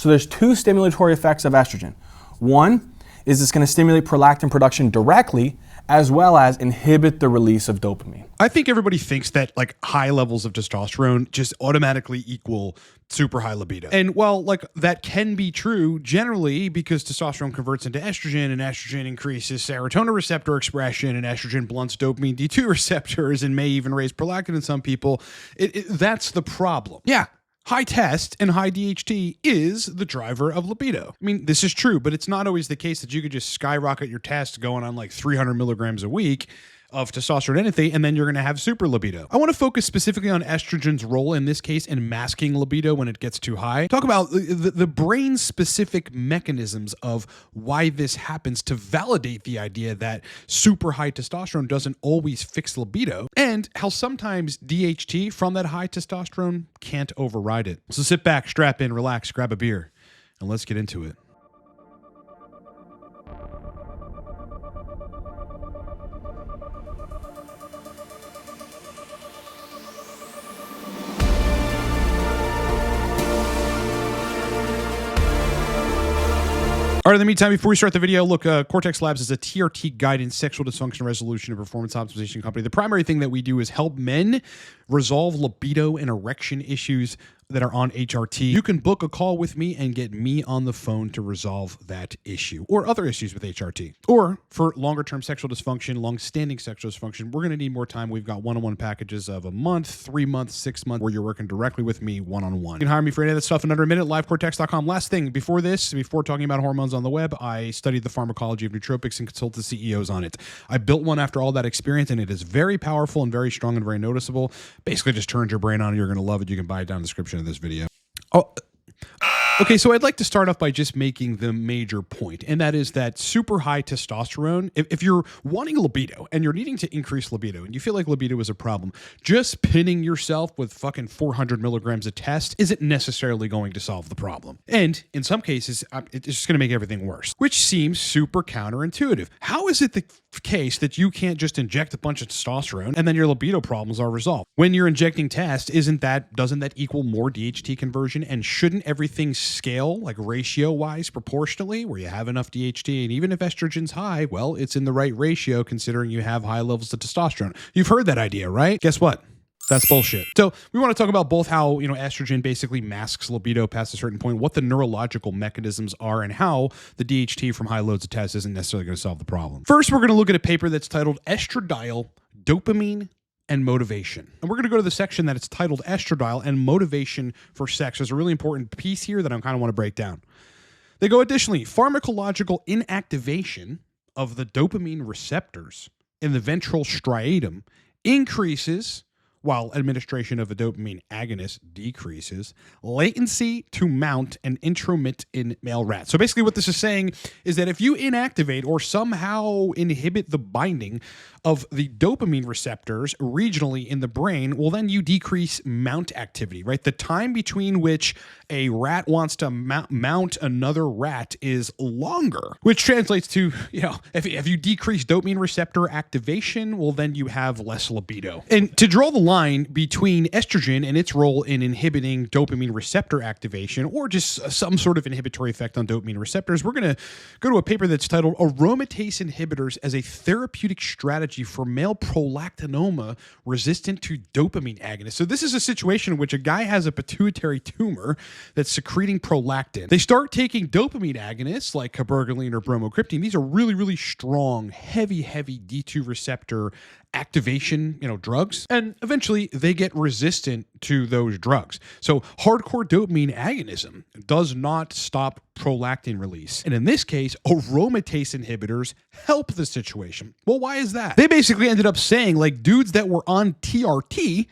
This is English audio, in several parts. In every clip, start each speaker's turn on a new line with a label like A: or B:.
A: So there's two stimulatory effects of estrogen. One is it's going to stimulate prolactin production directly, as well as inhibit the release of dopamine.
B: I think everybody thinks that like high levels of testosterone just automatically equal super high libido. And while like that can be true generally because testosterone converts into estrogen and estrogen increases serotonin receptor expression and estrogen blunts dopamine D2 receptors and may even raise prolactin in some people, that's the problem. Yeah. High test and high DHT is the driver of libido. I mean, this is true, but it's not always the case that you could just skyrocket your test going on like 300 milligrams a week of testosterone anything, and then you're going to have super libido. I want to focus specifically on estrogen's role in this case in masking libido when it gets too high. Talk about the brain-specific mechanisms of why this happens to validate the idea that super high testosterone doesn't always fix libido, and how sometimes DHT from that high testosterone can't override it. So sit back, strap in, relax, grab a beer, and let's get into it. All right, in the meantime, before we start the video, look, Cortex Labs is a TRT guidance, sexual dysfunction resolution, and performance optimization company. The primary thing that we do is help men resolve libido and erection issues that are on HRT. You can book a call with me and get me on the phone to resolve that issue or other issues with HRT. Or for longer term sexual dysfunction, long-standing sexual dysfunction, we're going to need more time. We've got one-on-one packages of a month, 3 months, 6 months, where you're working directly with me one-on-one. You can hire me for any of that stuff in under a minute, livecortex.com. Last thing, before talking about hormones on the web, I studied the pharmacology of nootropics and consulted CEOs on it. I built one after all that experience, and it is very powerful and very strong and very noticeable. Basically just turns your brain on. You're going to love it. You can buy it down in the description of this video. Oh, okay, so I'd like to start off by just making the major point, and that is that super high testosterone, if you're wanting libido and you're needing to increase libido and you feel like libido is a problem, just pinning yourself with fucking 400 milligrams of test isn't necessarily going to solve the problem. And in some cases, it's just going to make everything worse, which seems super counterintuitive. How is it the case that you can't just inject a bunch of testosterone and then your libido problems are resolved? When you're injecting test, doesn't that equal more DHT conversion? And shouldn't everything scale like ratio wise proportionally where you have enough DHT, and even if estrogen's high, well, it's in the right ratio considering you have high levels of testosterone? You've heard that idea, right? Guess what? That's bullshit. So we want to talk about both how, estrogen basically masks libido past a certain point, what the neurological mechanisms are, and how the DHT from high loads of test isn't necessarily going to solve the problem. First, we're going to look at a paper that's titled Estradiol, Dopamine, and Motivation. And we're going to go to the section that it's titled Estradiol and Motivation for Sex. There's a really important piece here that I kind of want to break down. They go, additionally, pharmacological inactivation of the dopamine receptors in the ventral striatum increases, while administration of a dopamine agonist decreases, latency to mount and intromit in male rats. So basically what this is saying is that if you inactivate or somehow inhibit the binding of the dopamine receptors regionally in the brain, well, then you decrease mount activity, right? The time between which a rat wants to mount another rat is longer, which translates to, if you decrease dopamine receptor activation, well, then you have less libido. And to draw the line between estrogen and its role in inhibiting dopamine receptor activation, or just some sort of inhibitory effect on dopamine receptors, we're going to go to a paper that's titled Aromatase Inhibitors as a Therapeutic Strategy for Male Prolactinoma Resistant to Dopamine Agonists. So this is a situation in which a guy has a pituitary tumor that's secreting prolactin. They start taking dopamine agonists like cabergoline or bromocriptine. These are really, really strong, heavy D2 receptor activation, drugs, and eventually they get resistant to those drugs. So hardcore dopamine agonism does not stop prolactin release. And in this case, aromatase inhibitors help the situation. Well, why is that? They basically ended up saying like dudes that were on TRT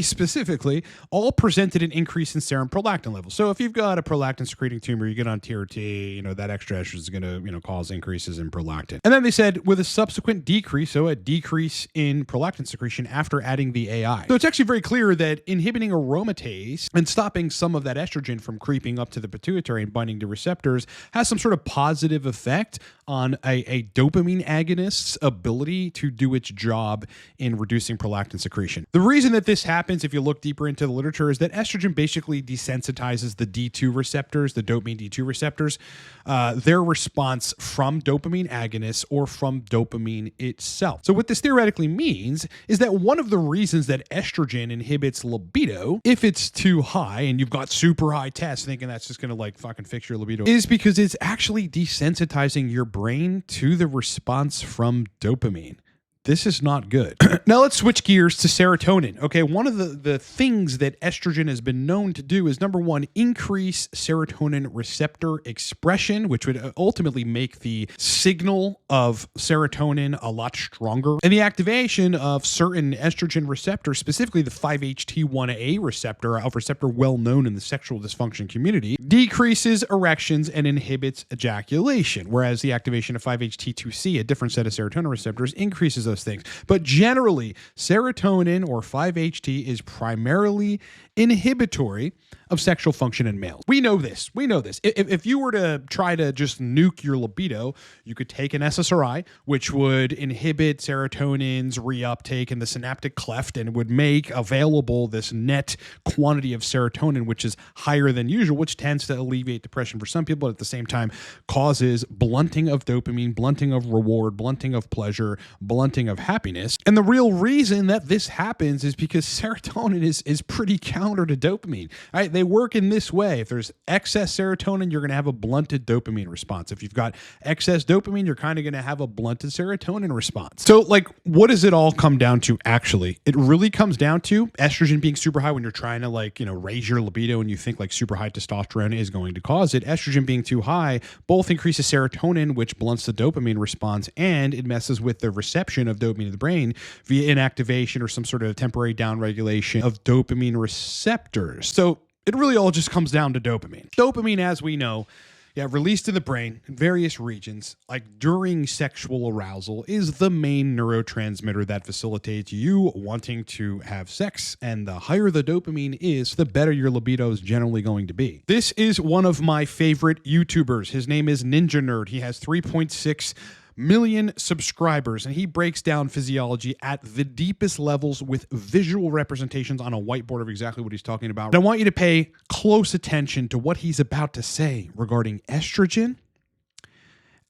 B: specifically, all presented an increase in serum prolactin levels. So if you've got a prolactin secreting tumor, you get on TRT, that extra estrogen is going to, cause increases in prolactin. And then they said with a subsequent decrease, so a decrease in prolactin secretion after adding the AI. So it's actually very clear that inhibiting aromatase and stopping some of that estrogen from creeping up to the pituitary and binding binding to receptors has some sort of positive effect on a dopamine agonist's ability to do its job in reducing prolactin secretion. The reason that this happens, if you look deeper into the literature, is that estrogen basically desensitizes the D2 receptors, the dopamine D2 receptors, their response from dopamine agonists or from dopamine itself. So what this theoretically means is that one of the reasons that estrogen inhibits libido, if it's too high and you've got super high tests thinking that's just going to like fucking fix your libido, is because it's actually desensitizing your brain to the response from dopamine. This is not good. Now let's switch gears to serotonin. Okay, one of the things that estrogen has been known to do is, number one, increase serotonin receptor expression, which would ultimately make the signal of serotonin a lot stronger. And the activation of certain estrogen receptors, specifically the 5-HT1A receptor, a receptor well known in the sexual dysfunction community, decreases erections and inhibits ejaculation, whereas the activation of 5-HT2C, a different set of serotonin receptors, increases those things. But generally, serotonin or 5-HT is primarily inhibitory of sexual function in males. We know this. We know this. If you were to try to just nuke your libido, you could take an SSRI, which would inhibit serotonin's reuptake in the synaptic cleft and would make available this net quantity of serotonin, which is higher than usual, which tends to alleviate depression for some people, but at the same time causes blunting of dopamine, blunting of reward, blunting of pleasure, blunting of happiness. And the real reason that this happens is because serotonin is pretty counter to dopamine. All right, they work in this way. If there's excess serotonin, you're going to have a blunted dopamine response. If you've got excess dopamine, you're kind of going to have a blunted serotonin response. So, like, what does it all come down to actually? It really comes down to estrogen being super high when you're trying to, like, raise your libido and you think like super high testosterone is going to cause it. Estrogen being too high both increases serotonin, which blunts the dopamine response, and it messes with the reception of dopamine in the brain via inactivation or some sort of temporary downregulation of dopamine receptors. So it really all just comes down to dopamine. Dopamine, as we know, released in the brain in various regions, like during sexual arousal, is the main neurotransmitter that facilitates you wanting to have sex. And the higher the dopamine is, the better your libido is generally going to be. This is one of my favorite YouTubers. His name is Ninja Nerd. He has 3.6 million subscribers, and he breaks down physiology at the deepest levels with visual representations on a whiteboard of exactly what he's talking about. And I want you to pay close attention to what he's about to say regarding estrogen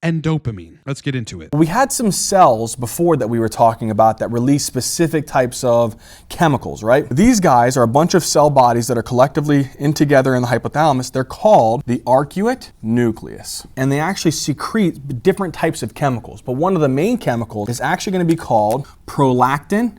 B: and dopamine. Let's get into it.
A: We had some cells before that we were talking about that release specific types of chemicals, right? These guys are a bunch of cell bodies that are collectively in together in the hypothalamus. They're called the arcuate nucleus. And they actually secrete different types of chemicals. But one of the main chemicals is actually going to be called prolactin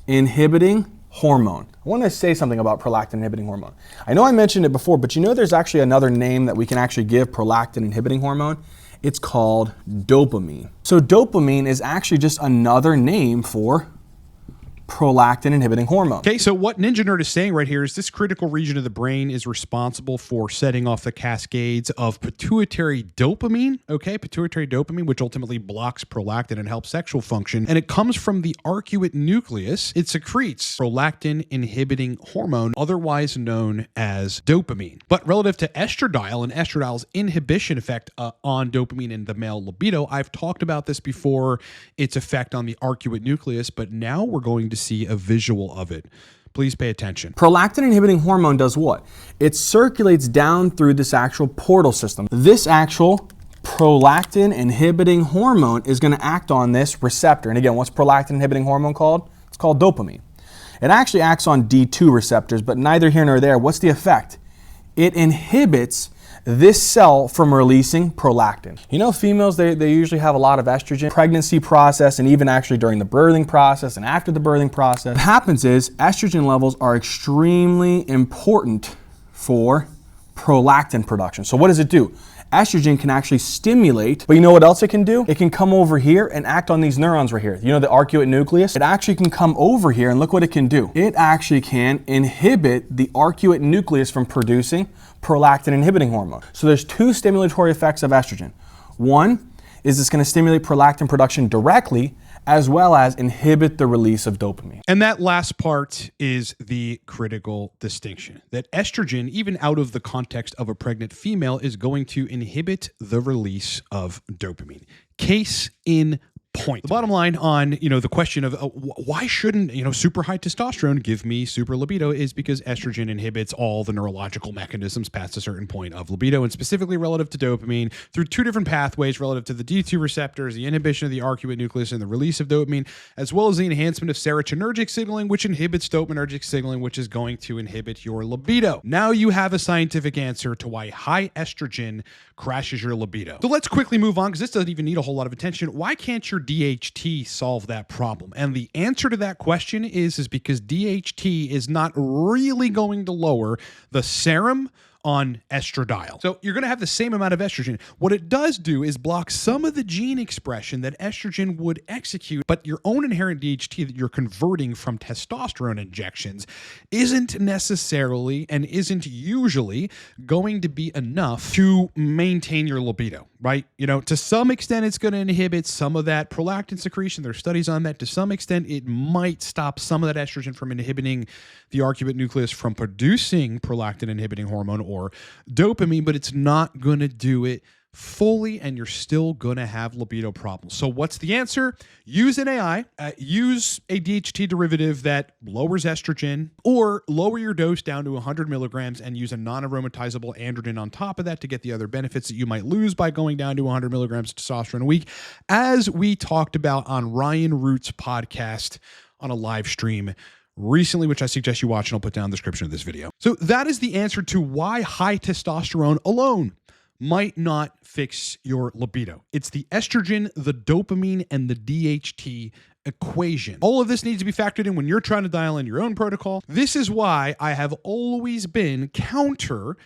A: inhibiting hormone. I want to say something about prolactin inhibiting hormone. I know I mentioned it before, but there's actually another name that we can actually give prolactin inhibiting hormone. It's called dopamine. So dopamine is actually just another name for prolactin inhibiting hormone.
B: Okay, so what Ninja Nerd is saying right here is this critical region of the brain is responsible for setting off the cascades of pituitary dopamine, pituitary dopamine, which ultimately blocks prolactin and helps sexual function. And it comes from the arcuate nucleus. It secretes prolactin inhibiting hormone, otherwise known as dopamine. But relative to estradiol and estradiol's inhibition effect on dopamine and the male libido, I've talked about this before, its effect on the arcuate nucleus, but now we're going to see a visual of it. Please pay attention.
A: Prolactin inhibiting hormone does what? It circulates down through this actual portal system. This actual prolactin inhibiting hormone is going to act on this receptor. And again, what's prolactin inhibiting hormone called? It's called dopamine. It actually acts on D2 receptors, but neither here nor there. What's the effect? It inhibits this cell from releasing prolactin. Females, they usually have a lot of estrogen, pregnancy process, and even actually during the birthing process and after the birthing process. What happens is estrogen levels are extremely important for prolactin production. So what does it do? Estrogen can actually stimulate, but you know what else it can do? It can come over here and act on these neurons right here. The arcuate nucleus? It actually can come over here and look what it can do. It actually can inhibit the arcuate nucleus from producing prolactin inhibiting hormone. So there's two stimulatory effects of estrogen. One is it's going to stimulate prolactin production directly, as well as inhibit the release of dopamine.
B: And that last part is the critical distinction, that estrogen, even out of the context of a pregnant female, is going to inhibit the release of dopamine. Case in point. The bottom line on, the question of why shouldn't, super high testosterone give me super libido is because estrogen inhibits all the neurological mechanisms past a certain point of libido, and specifically relative to dopamine through two different pathways relative to the D2 receptors, the inhibition of the arcuate nucleus and the release of dopamine, as well as the enhancement of serotonergic signaling, which inhibits dopaminergic signaling, which is going to inhibit your libido. Now you have a scientific answer to why high estrogen crashes your libido. So let's quickly move on, because this doesn't even need a whole lot of attention. Why can't your DHT solve that problem? And the answer to that question is because DHT is not really going to lower the serum on estradiol. So you're going to have the same amount of estrogen. What it does do is block some of the gene expression that estrogen would execute, but your own inherent DHT that you're converting from testosterone injections isn't necessarily and isn't usually going to be enough to maintain your libido, right? To some extent, it's going to inhibit some of that prolactin secretion. There's studies on that. To some extent, it might stop some of that estrogen from inhibiting the arcuate nucleus from producing prolactin inhibiting hormone or dopamine, but it's not going to do it fully, and you're still going to have libido problems. So what's the answer? Use an AI, use a DHT derivative that lowers estrogen, or lower your dose down to 100 milligrams and use a non-aromatizable androgen on top of that to get the other benefits that you might lose by going down to 100 milligrams of testosterone a week, as we talked about on Ryan Root's podcast on a live stream recently, which I suggest you watch, and I'll put down in the description of this video. So that is the answer to why high testosterone alone might not fix your libido. It's the estrogen, the dopamine, and the DHT equation. All of this needs to be factored in when you're trying to dial in your own protocol. This is why I have always been counter,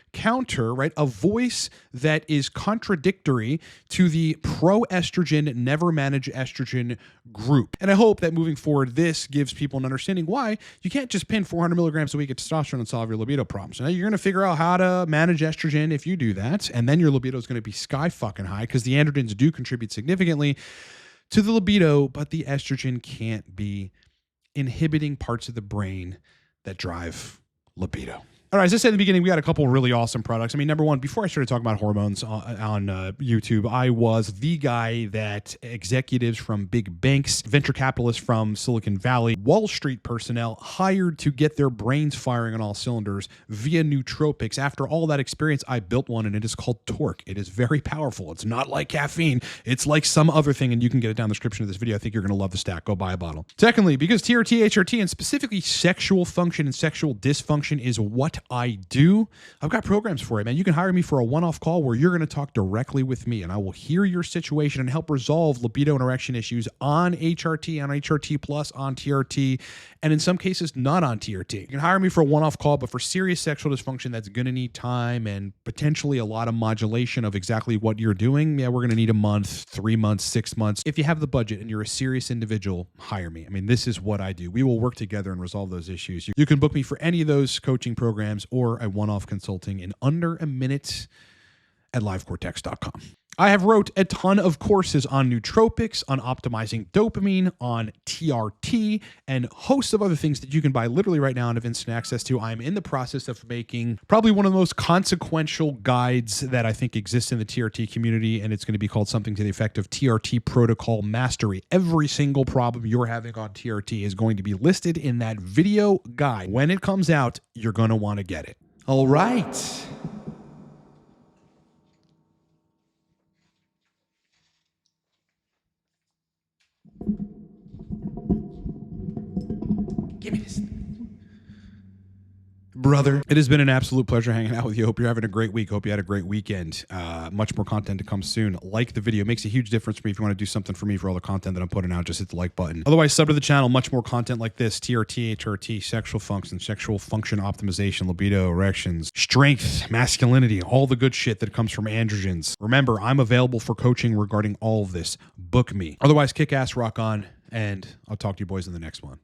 B: right? A voice that is contradictory to the pro-estrogen, never manage estrogen group. And I hope that moving forward, this gives people an understanding why you can't just pin 400 milligrams a week of testosterone and solve your libido problems. Now you're going to figure out how to manage estrogen if you do that, and then your libido is going to be sky fucking high, because the androgens do contribute significantly to the libido, but the estrogen can't be inhibiting parts of the brain that drive libido. All right, as I said in the beginning, we got a couple really awesome products. I mean, number one, before I started talking about hormones on YouTube, I was the guy that executives from big banks, venture capitalists from Silicon Valley, Wall Street personnel hired to get their brains firing on all cylinders via nootropics. After all that experience, I built one, and it is called Torque. It is very powerful. It's not like caffeine. It's like some other thing, and you can get it down in the description of this video. I think you're going to love the stack. Go buy a bottle. Secondly, because TRT, HRT, and specifically sexual function and sexual dysfunction is what I do, I've got programs for it, man. You can hire me for a one-off call where you're going to talk directly with me, and I will hear your situation and help resolve libido and erection issues on HRT, on HRT plus, on TRT, and in some cases not on TRT. You can hire me for a one-off call, but for serious sexual dysfunction that's going to need time and potentially a lot of modulation of exactly what you're doing, yeah, we're going to need a month, 3 months, 6 months. If you have the budget and you're a serious individual, hire me. I mean, this is what I do. We will work together and resolve those issues. You can book me for any of those coaching programs or a one-off consulting in under a minute at livecortex.com. I have wrote a ton of courses on nootropics, on optimizing dopamine, on TRT, and hosts of other things that you can buy literally right now and have instant access to. I'm in the process of making probably one of the most consequential guides that I think exists in the TRT community, and it's going to be called something to the effect of TRT Protocol Mastery. Every single problem you're having on TRT is going to be listed in that video guide. When it comes out, you're going to want to get it. All right. Give me this. Brother, it has been an absolute pleasure hanging out with you. Hope you're having a great week. Hope you had a great weekend. Much more content to come soon. Like the video. It makes a huge difference for me. If you want to do something for me for all the content that I'm putting out, just hit the like button. Otherwise, sub to the channel. Much more content like this. TRT, HRT, sexual function optimization, libido, erections, strength, masculinity, all the good shit that comes from androgens. Remember, I'm available for coaching regarding all of this. Book me. Otherwise, kick ass, rock on, and I'll talk to you boys in the next one.